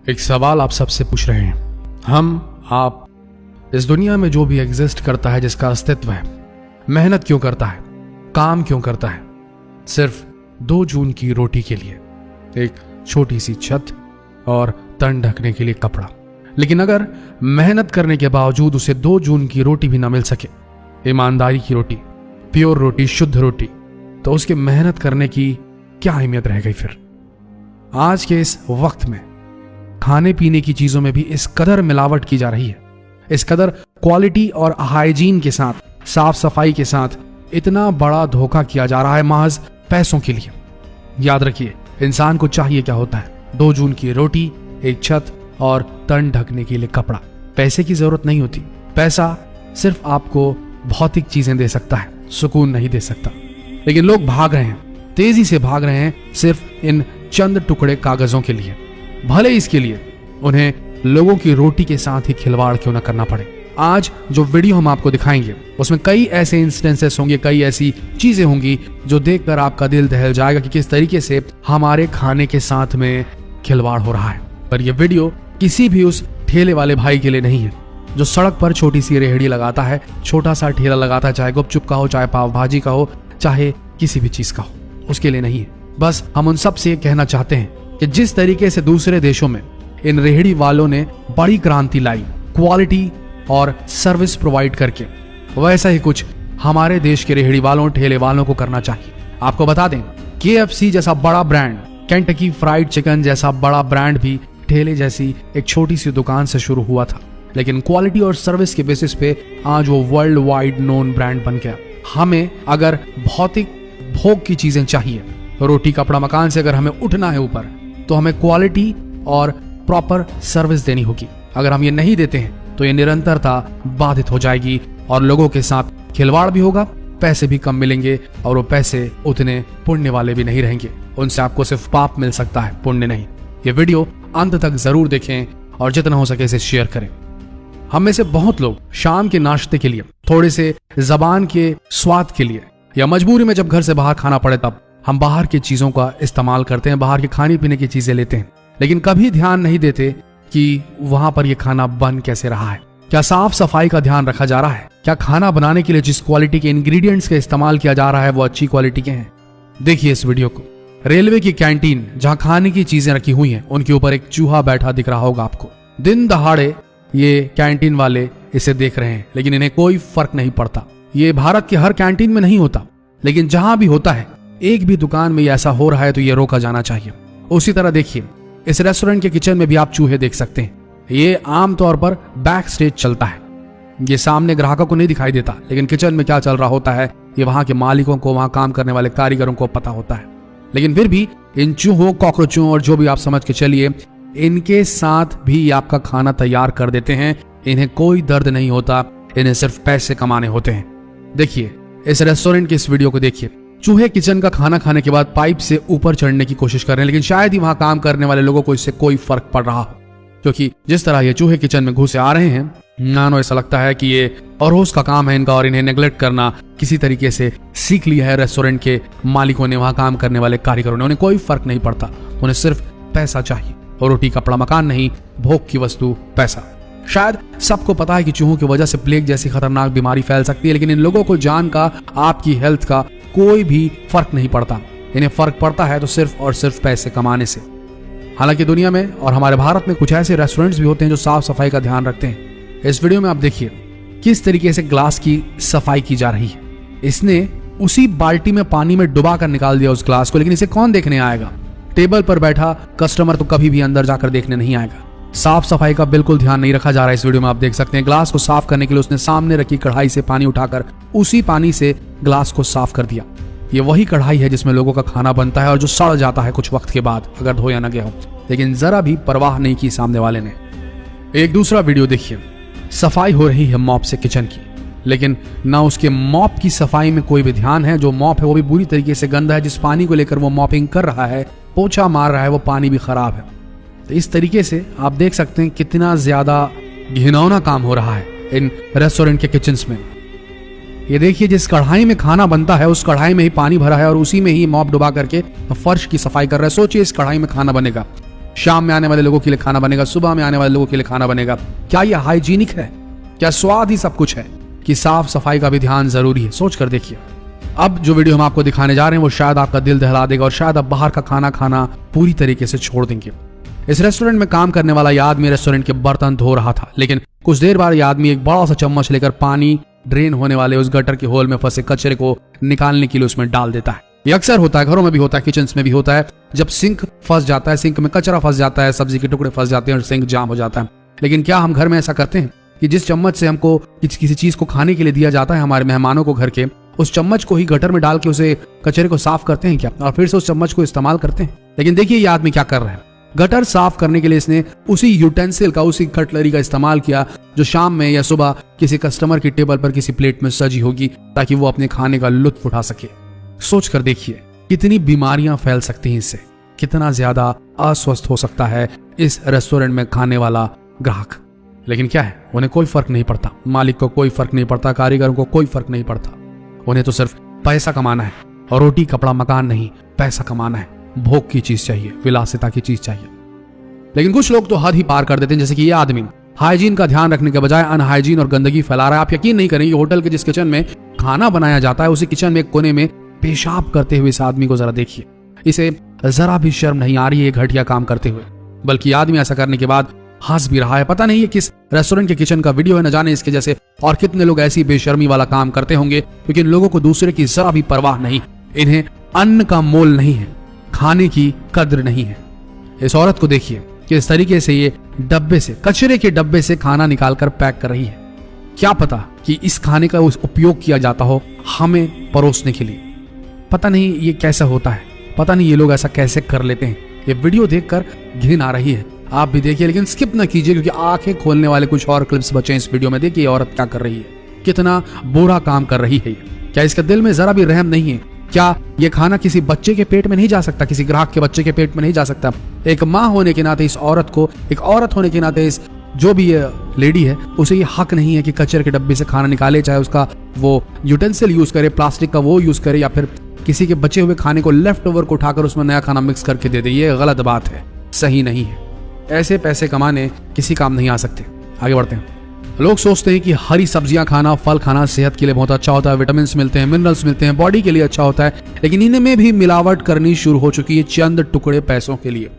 एक सवाल आप सबसे पूछ रहे हैं, आप इस दुनिया में जो भी एग्जिस्ट करता है, जिसका अस्तित्व है, मेहनत क्यों करता है, काम क्यों करता है? सिर्फ 2 जून की रोटी के लिए, एक छोटी सी छत और तन ढकने के लिए कपड़ा। लेकिन अगर मेहनत करने के बावजूद उसे 2 जून की रोटी भी ना मिल सके, ईमानदारी की रोटी, प्योर रोटी, शुद्ध रोटी, तो उसके मेहनत करने की क्या अहमियत रह गई फिर? आज के इस वक्त में खाने पीने की चीजों में भी इस कदर मिलावट की जा रही है, इस कदर क्वालिटी और हाइजीन के साथ, साफ सफाई के साथ इतना बड़ा धोखा किया जा रहा है महज पैसों के लिए। याद रखिए, इंसान को चाहिए क्या होता है? 2 जून की रोटी, एक छत और तन ढकने के लिए कपड़ा। पैसे की जरूरत नहीं होती। पैसा सिर्फ आपको भौतिक चीजें दे सकता है, सुकून नहीं दे सकता। लेकिन लोग भाग रहे हैं, तेजी से भाग रहे हैं सिर्फ इन चंद टुकड़े कागजों के लिए, भले इसके लिए उन्हें लोगों की रोटी के साथ ही खिलवाड़ क्यों न करना पड़े। आज जो वीडियो हम आपको दिखाएंगे उसमें कई ऐसे इंस्टेंसेस होंगे, कई ऐसी चीजें होंगी जो देखकर आपका दिल दहल जाएगा कि किस तरीके से हमारे खाने के साथ में खिलवाड़ हो रहा है। पर यह वीडियो किसी भी उस ठेले वाले भाई के लिए नहीं है जो सड़क पर छोटी सी रेहड़ी लगाता है, छोटा सा ठेला लगाता है, चाहे गुपचुप का हो, चाहे पाव भाजी का हो, चाहे किसी भी चीज का हो, उसके लिए नहीं है। बस हम उन सब से कहना चाहते हैं कि जिस तरीके से दूसरे देशों में इन रेहड़ी वालों ने बड़ी क्रांति लाई क्वालिटी और सर्विस प्रोवाइड करके, वैसा ही कुछ हमारे देश के रेहड़ी वालों, ठेले वालों को करना चाहिए। आपको बता दें, KFC जैसा बड़ा ब्रांड, केंटकी फ्राइड चिकन जैसा बड़ा ब्रांड भी ठेले जैसी एक छोटी सी दुकान से शुरू हुआ था, लेकिन क्वालिटी और सर्विस के बेसिस पे आज वो वर्ल्ड वाइड नोन ब्रांड बन गया। हमें अगर भौतिक भोग की चीजें चाहिए, रोटी कपड़ा मकान से अगर हमें उठना है ऊपर, तो हमें क्वालिटी और प्रॉपर सर्विस देनी होगी। अगर हम ये नहीं देते हैं तो ये निरंतरता बाधित हो जाएगी और लोगों के साथ खिलवाड़ भी होगा, पैसे भी कम मिलेंगे और वो पैसे उतने पुण्य वाले भी नहीं रहेंगे। उनसे आपको सिर्फ पाप मिल सकता है, पुण्य नहीं। ये वीडियो अंत तक जरूर देखें और जितना हो सके इसे शेयर करें। हम में से बहुत लोग शाम के नाश्ते के लिए, थोड़े से जबान के स्वाद के लिए, या मजबूरी में जब घर से बाहर खाना पड़े तब हम बाहर की चीजों का इस्तेमाल करते हैं, बाहर के खाने पीने की चीजें लेते हैं, लेकिन कभी ध्यान नहीं देते कि वहां पर यह खाना बन कैसे रहा है। क्या साफ सफाई का ध्यान रखा जा रहा है? क्या खाना बनाने के लिए जिस क्वालिटी के इंग्रेडिएंट्स का इस्तेमाल किया जा रहा है वो अच्छी क्वालिटी के हैं? देखिए इस वीडियो को। रेलवे की कैंटीन जहां खाने की चीजें रखी हुई हैं, उनके ऊपर एक चूहा बैठा दिख रहा होगा आपको। दिन दहाड़े ये कैंटीन वाले इसे देख रहे हैं, लेकिन इन्हें कोई फर्क नहीं पड़ता। ये भारत के हर कैंटीन में नहीं होता, लेकिन जहां भी होता है, एक भी दुकान में ऐसा हो रहा है तो ये रोका जाना चाहिए। उसी तरह देखिए, इस रेस्टोरेंट के किचन में भी आप चूहे देख सकते हैं। ये आमतौर पर बैक स्टेज चलता है, ये सामने ग्राहकों को नहीं दिखाई देता, लेकिन किचन में क्या चल रहा होता है ये वहां के मालिकों को, वहां काम करने वाले कारीगरों को पता होता है। लेकिन फिर भी इन चूहों, कॉकरोचों और जो भी आप समझ के चलिए, इनके साथ भी आपका खाना तैयार कर देते हैं। इन्हें कोई दर्द नहीं होता, इन्हें सिर्फ पैसे कमाने होते हैं। देखिए इस रेस्टोरेंट की इस वीडियो को देखिए। चूहे किचन का खाना खाने के बाद पाइप से ऊपर चढ़ने की कोशिश कर रहे हैं, लेकिन शायद ही वहां काम करने वाले लोगों को इससे कोई फर्क पड़ रहा हो, क्योंकि जिस तरह ये चूहे किचन में घुसे आ रहे हैं, मानो ऐसा लगता है कि ये अरोज का काम है इनका और इन्हें नेग्लेक्ट करना किसी तरीके से सीख लिया है रेस्टोरेंट के मालिकों ने, वहां काम करने वाले कारीगरों ने। उन्हें कोई फर्क नहीं पड़ता, उन्हें सिर्फ पैसा चाहिए, और रोटी कपड़ा मकान नहीं, भोग की वस्तु पैसा। शायद सबको पता है कि चूहों की वजह से प्लेग जैसी खतरनाक बीमारी फैल सकती है, लेकिन इन लोगों को जान का, आपकी हेल्थ का कोई भी फर्क नहीं पड़ता। इन्हें फर्क पड़ता है तो सिर्फ और सिर्फ पैसे कमाने से। हालांकि दुनिया में और हमारे भारत में कुछ ऐसे रेस्टोरेंट्स भी होते हैं जो साफ सफाई का ध्यान रखते हैं। इस वीडियो में आप देखिए किस तरीके से ग्लास की सफाई की जा रही है। इसने उसी बाल्टी में पानी में डुबा कर निकाल दिया उस ग्लास को, लेकिन इसे कौन देखने आएगा? टेबल पर बैठा कस्टमर तो कभी भी अंदर जाकर देखने नहीं आएगा। साफ सफाई का बिल्कुल ध्यान नहीं रखा जा रहा है। इस वीडियो में आप देख सकते हैं ग्लास को साफ करने के लिए उसने सामने रखी कढ़ाई से पानी उठाकर उसी पानी से ग्लास को साफ कर दिया। ये वही कढ़ाई है जिसमें लोगों का खाना बनता है और जो सड़ जाता है कुछ वक्त के बाद अगर धोया न गया हो, लेकिन जरा भी परवाह नहीं की सामने वाले ने। एक दूसरा वीडियो देखिए, सफाई हो रही है मॉप से किचन की, लेकिन ना उसके मॉप की सफाई में कोई भी ध्यान है। जो मॉप है वो भी बुरी तरीके से गंदा है। जिस पानी को लेकर वो मॉपिंग कर रहा है, पोछा मार रहा है, वो पानी भी खराब है। तो इस तरीके से आप देख सकते हैं कितना ज्यादा घिनौना काम हो रहा है इन रेस्टोरेंट के किचन्स में। ये देखिए जिस कढ़ाई में खाना बनता है उस कढ़ाई में ही पानी भरा है और उसी में ही मॉप डुबा करके फर्श की सफाई कर रहा है। सोचिए इस कढ़ाई में खाना बनेगा, शाम में आने वाले लोगों के लिए खाना बनेगा, सुबह में आने वाले लोगों के लिए खाना बनेगा। क्या ये हाइजीनिक है? क्या स्वाद ही सब कुछ है कि साफ सफाई का भी ध्यान जरूरी है? सोच कर देखिए। अब जो वीडियो हम आपको दिखाने जा रहे हैं वो शायद आपका दिल दहला देगा और शायद आप बाहर का खाना खाना पूरी तरीके से छोड़ देंगे। इस रेस्टोरेंट में काम करने वाला ये आदमी रेस्टोरेंट के बर्तन धो रहा था, लेकिन कुछ देर बाद ये आदमी एक बड़ा सा चम्मच लेकर पानी ड्रेन होने वाले उस गटर के होल में फंसे कचरे को निकालने के लिए उसमें डाल देता है। ये अक्सर होता है, घरों में भी होता है, किचन में भी होता है। जब सिंक फंस जाता है, सिंक में कचरा फंस जाता है, सब्जी के टुकड़े फंस जाते हैं और सिंक जाम हो जाता है। लेकिन क्या हम घर में ऐसा करते हैं कि जिस चम्मच से हमको किसी चीज को खाने के लिए दिया जाता है हमारे मेहमानों को घर के, उस चम्मच को ही गटर में डाल के उसे कचरे को साफ करते हैं क्या, और फिर से उस चम्मच को इस्तेमाल करते हैं? लेकिन देखिए ये आदमी क्या कर रहा है। गटर साफ करने के लिए इसने उसी यूटेंसिल का, उसी कटलरी का इस्तेमाल किया जो शाम में या सुबह किसी कस्टमर की टेबल पर किसी प्लेट में सजी होगी, ताकि वो अपने खाने का लुत्फ उठा सके। सोच कर देखिए कितनी बीमारियां फैल सकती हैं इससे, कितना ज्यादा अस्वस्थ हो सकता है इस रेस्टोरेंट में खाने वाला ग्राहक। लेकिन क्या है, उन्हें कोई फर्क नहीं पड़ता, मालिक को कोई फर्क नहीं पड़ता, कारीगरों को कोई फर्क नहीं पड़ता। उन्हें तो सिर्फ पैसा कमाना है, और रोटी कपड़ा मकान नहीं, पैसा कमाना है, भोग की चीज चाहिए, विलासिता की चीज चाहिए। लेकिन कुछ लोग तो हद ही पार कर देते हैं, जैसे कि ये आदमी हाइजीन का ध्यान रखने के बजाय अनहाइजीन और गंदगी फैला रहा है। आप यकीन नहीं करेंगे, होटल के जिस किचन में खाना बनाया जाता है उसी किचन में एक कोने में पेशाब करते हुए इस आदमी को जरा देखिए। इसे जरा भी शर्म नहीं आ रही है घटिया काम करते हुए, बल्कि आदमी ऐसा करने के बाद हंस भी रहा है। पता नहीं ये किस रेस्टोरेंट के किचन का वीडियो है, न जाने इसके जैसे और कितने लोग ऐसी बेशर्मी वाला काम करते होंगे, क्योंकि इन लोगों को दूसरे की जरा भी परवाह नहीं। इन्हें अन्न का मोल नहीं है, खाने की कद्र नहीं है। इस औरत को देखिए कि इस तरीके से ये डब्बे से, कचरे के डब्बे से खाना निकालकर पैक कर रही है। क्या पता कि इस खाने का उपयोग किया जाता हो हमें परोसने के लिए। पता नहीं ये कैसा होता है, पता नहीं ये लोग ऐसा कैसे कर लेते हैं। ये वीडियो देखकर घिन आ रही है, आप भी देखिए, लेकिन स्किप ना कीजिए, क्योंकि आंखें खोलने वाले कुछ और क्लिप्स बचे हैं इस वीडियो में। देखिए औरत क्या कर रही है, कितना बुरा काम कर रही है। क्या इसका दिल में जरा भी रहम नहीं है? क्या ये खाना किसी बच्चे के पेट में नहीं जा सकता, किसी ग्राहक के बच्चे के पेट में नहीं जा सकता? एक माँ होने के नाते इस औरत को, एक औरत होने के नाते इस जो भी ये लेडी है, उसे ये हक नहीं है कि कचरे के डब्बे से खाना निकाले, चाहे उसका वो यूटेंसिल यूज करे, प्लास्टिक का वो यूज करे, या फिर किसी के बचे हुए खाने को, लेफ्ट ओवर को उठाकर उसमें नया खाना मिक्स करके दे दे। ये गलत बात है, सही नहीं है। ऐसे पैसे कमाने किसी काम नहीं आ सकते। आगे बढ़ते हैं। लोग सोचते हैं कि हरी सब्जियां खाना, फल खाना सेहत के लिए बहुत अच्छा होता है, विटामिन मिलते हैं, मिनरल्स मिलते हैं, बॉडी के लिए अच्छा होता है, लेकिन इनमें भी मिलावट करनी शुरू हो चुकी है चंद टुकड़े पैसों के लिए।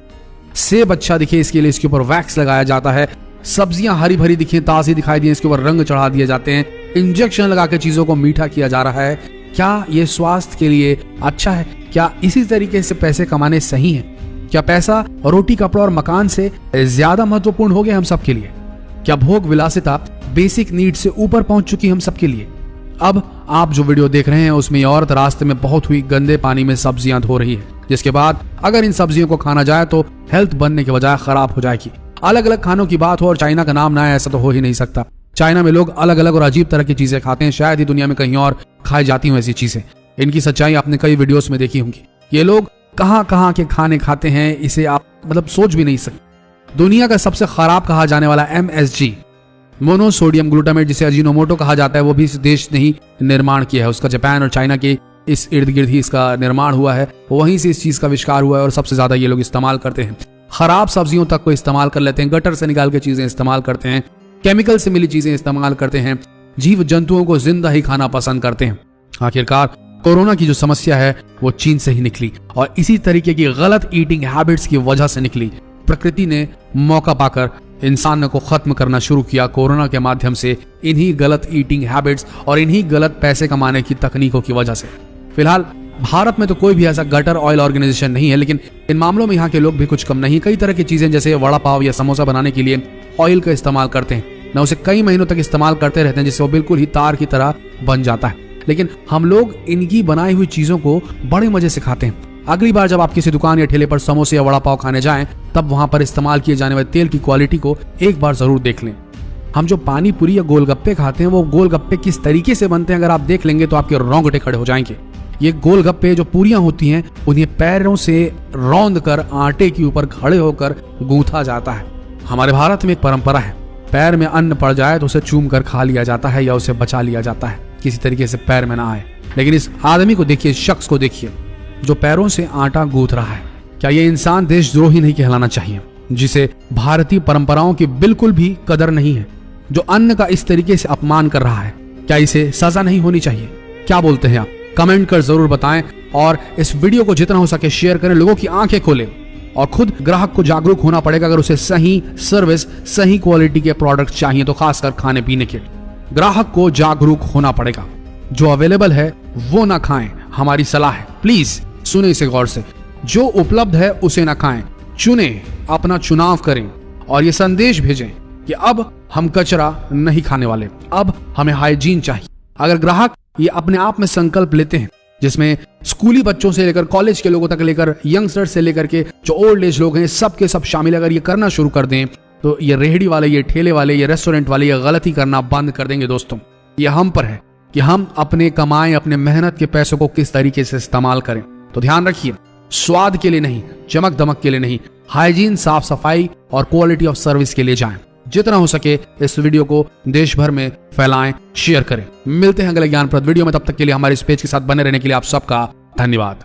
सेब अच्छा दिखे इसके लिए इसके ऊपर वैक्स लगाया जाता है, सब्जियां हरी भरी दिखें, ताजी दिखाई दिए, इसके ऊपर रंग चढ़ा दिए जाते हैं, इंजेक्शन लगा के चीजों को मीठा किया जा रहा है। क्या ये स्वास्थ्य के लिए अच्छा है? क्या इसी तरीके से पैसे कमाने सही है? क्या पैसा रोटी कपड़ा और मकान से ज्यादा महत्वपूर्ण हो गया हम सबके लिए? क्या भोग विलासिता बेसिक नीड से ऊपर पहुंच चुकी हम सबके लिए? अब आप जो वीडियो देख रहे हैं उसमें ये औरत रास्ते में बहुत हुई गंदे पानी में सब्जियां धो रही है, जिसके बाद अगर इन सब्जियों को खाना जाए तो हेल्थ बनने के बजाय खराब हो जाएगी। अलग अलग खानों की बात हो और चाइना का नाम ना आए, ऐसा तो हो ही नहीं सकता। चाइना में लोग अलग अलग और अजीब तरह की चीजें खाते हैं, शायद ही दुनिया में कहीं और खाई जाती हूँ ऐसी चीजें। इनकी सच्चाई आपने कई वीडियोस में देखी होंगी। ये लोग कहां कहां के खाने खाते हैं, इसे आप सोच भी नहीं सकते। दुनिया का सबसे खराब कहा जाने वाला MSG, मोनोसोडियम ग्लूटामेट, जिसे अजीनोमोटो कहा जाता है, वो भी इस देश ने ही निर्माण किया है। उसका जापान और चाइना के इस इर्द गिर्द ही इसका निर्माण हुआ है, वहीं से इस चीज का आविष्कार हुआ है और सबसे ज्यादा ये लोग इस्तेमाल करते हैं। खराब सब्जियों तक को इस्तेमाल कर लेते हैं, गटर से निकाल के चीजें इस्तेमाल करते हैं, केमिकल से मिली चीजें इस्तेमाल करते हैं, जीव जंतुओं को जिंदा ही खाना पसंद करते हैं। आखिरकार कोरोना की जो समस्या है वो चीन से ही निकली और इसी तरीके की गलत ईटिंग हैबिट्स की वजह से निकली। प्रकृति ने मौका पाकर इंसान को खत्म करना शुरू किया कोरोना के माध्यम से, इन्हीं गलत ईटिंग हैबिट्स और इन्हीं गलत पैसे कमाने की तकनीकों की वजह से। फिलहाल भारत में तो कोई भी ऐसा गटर ऑयल ऑर्गेनाइजेशन नहीं है, लेकिन इन मामलों में यहाँ के लोग भी कुछ कम नहीं। कई तरह की चीजें जैसे वड़ा पाव या समोसा बनाने के लिए ऑयल का इस्तेमाल करते हैं, न उसे कई महीनों तक इस्तेमाल करते रहते हैं, जिससे वो बिल्कुल ही तार की तरह बन जाता है। लेकिन हम लोग इनकी बनाई हुई चीजों को बड़े मजे से खाते हैं। अगली बार जब आप किसी दुकान या ठेले पर समोसे या वड़ा पाव खाने जाएं, तब वहां पर इस्तेमाल किए जाने वाले तेल की क्वालिटी को एक बार जरूर देख लें। हम जो पानी पूरी या गोलगप्पे खाते हैं, वो गोलगप्पे किस तरीके से बनते हैं अगर आप देख लेंगे तो आपके रोंगटे खड़े हो जाएंगे। ये गोलगप्पे जो पूरियां होती हैं, उन्हें पैरों से रौंद कर आटे के ऊपर खड़े होकर गूंथा जाता है। हमारे भारत में एक परंपरा है, पैर में अन्न पड़ जाए तो उसे चूम कर खा लिया जाता है या उसे बचा लिया जाता है, किसी तरीके से पैर में ना आए। लेकिन इस आदमी को देखिए, इस शख्स को देखिए जो पैरों से आटा गूंथ रहा है। क्या ये इंसान देशद्रोही नहीं कहलाना चाहिए? जिसे भारतीय परंपराओं की बिल्कुल भी कदर नहीं है, जो अन्न का इस तरीके से अपमान कर रहा है, क्या इसे सजा नहीं होनी चाहिए? क्या बोलते हैं आप? कमेंट कर जरूर बताएं और इस वीडियो को जितना हो सके शेयर करें, लोगों की आंखें खोलें। और खुद ग्राहक को जागरूक होना पड़ेगा। अगर उसे सही सर्विस, सही क्वालिटी के प्रोडक्ट चाहिए तो खासकर खाने पीने के, ग्राहक को जागरूक होना पड़ेगा। जो अवेलेबल है वो ना खाएं, हमारी सलाह है। प्लीज सुने इसे गौर से। जो उपलब्ध है उसे ना खाएं, चुने, अपना चुनाव करें और ये संदेश भेजें कि अब हम कचरा नहीं खाने वाले, अब हमें हाइजीन चाहिए। अगर ग्राहक ये अपने आप में संकल्प लेते हैं, जिसमें स्कूली बच्चों से लेकर कॉलेज के लोगों तक लेकर यंगस्टर्स से लेकर के जो ओल्ड एज लोग हैं, सबके सब शामिल अगर ये करना शुरू कर दें तो ये रेहड़ी वाले, ये ठेले वाले, ये रेस्टोरेंट वाले ये गलती करना बंद कर देंगे। दोस्तों, ये हम पर है कि हम अपने कमाए, अपने मेहनत के पैसों को किस तरीके से इस्तेमाल करें। तो ध्यान रखिए, स्वाद के लिए नहीं, चमक दमक के लिए नहीं, हाइजीन, साफ सफाई और क्वालिटी ऑफ सर्विस के लिए जाएं। जितना हो सके इस वीडियो को देश भर में फैलाएं, शेयर करें। मिलते हैं अगले ज्ञानप्रद वीडियो में, तब तक के लिए हमारे इस पेज के साथ बने रहने के लिए आप सबका धन्यवाद।